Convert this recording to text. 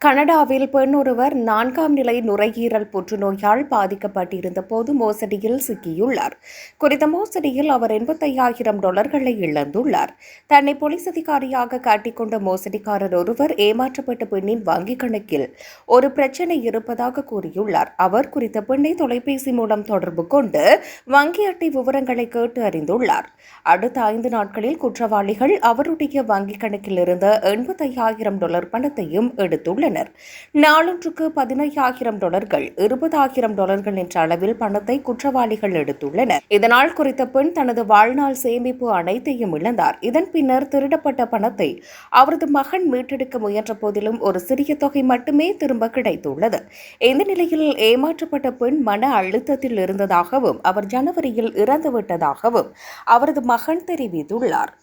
கனடாவில் பெண் ஒருவர் 4ஆம் நிலை நுரையீரல் புற்றுநோயால் பாதிக்கப்பட்டிருந்த போது மோசடியில் சிக்கியுள்ளார். குறித்த மோசடியில் அவர் $85,000 இழந்துள்ளார். தன்னை போலீஸ் அதிகாரியாக காட்டிக்கொண்ட மோசடிக்காரர் ஒருவர் ஏமாற்றப்பட்ட பெண்ணின் வங்கிக் கணக்கில் ஒரு பிரச்சினை இருப்பதாக கூறியுள்ளார். அவர் குறித்த பெண்ணை தொலைபேசி மூலம் தொடர்பு கொண்டு வங்கி அட்டை விவரங்களை கேட்டு அறிந்துள்ளார். அடுத்த 5 நாட்களில் குற்றவாளிகள் அவருடைய வங்கிக் கணக்கில் இருந்த $85,000 பணத்தையும் எடுத்துள்ளனர். நாளொன்றுக்கு $15,000 $20,000 என்ற அளவில் பணத்தை குற்றவாளிகள் எடுத்துள்ளனர். இதனால் குறித்த பெண் தனது வாழ்நாள் சேமிப்பு அனைத்தையும் இழந்தார். இதன் பின்னர் திருடப்பட்ட பணத்தை அவரது மகன் மீட்டெடுக்க முயன்ற போதிலும் ஒரு சிறிய தொகை மட்டுமே திரும்ப கிடைத்துள்ளது. இந்த நிலையில் ஏமாற்றப்பட்ட பெண் மன அழுத்தத்தில் இருந்ததாகவும் அவர் ஜனவரியில் இறந்துவிட்டதாகவும் அவரது மகன் தெரிவித்துள்ளார்.